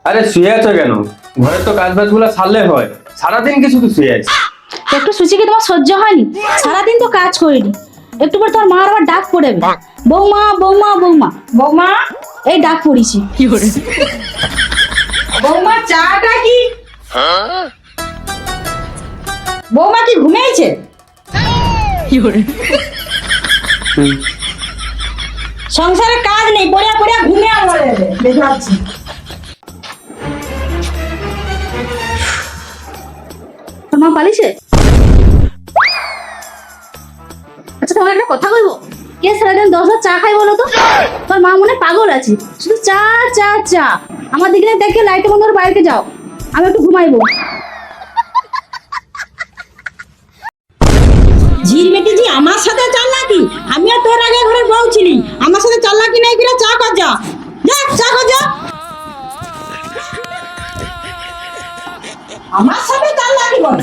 আরে শুয়ে আছো কেন? ঘরে তো কাজ বাজ গুলো সারলে হয়, সারাদিন কি শুধু শুয়ে আছি? একটু সুচিকে তোমার সহ্য হয়নি? সারাদিন তো কাজ করিনি, একটু পর তোর মা আবার ডাক পড়বে, বৌমা বৌমা বৌমা। বৌমা, এই ডাক পড়িছি। বৌমা চাটা কি? বৌমা কি ঘুমিয়েছে? সংসারে কাজ নেই, পড়িয়া পড়িয়া ঘুমিয়ে মরে যাবে, দেখতে পাচ্ছি। তোর মা পালিছে? আচ্ছা তোমার একটা কথা বলবো, কে সারাদিন 10 চা খাই বলো তো? তোর মা মনে হয় পাগল আছে, শুধু চা চা চা। আমার দিকে দেখে লাইট বন্ধ করে বাইরে যাও, আমি একটু ঘুমাইবো। ঝির বেটি জি আমার সাথে চল নাকি? আমি আর তোর আগে ঘরে বউ ছিলি, আমার সাথে চল নাকি নাই কিরা চা কর যা, যা চা কর যা। আমার সাথে চল নাকি বল?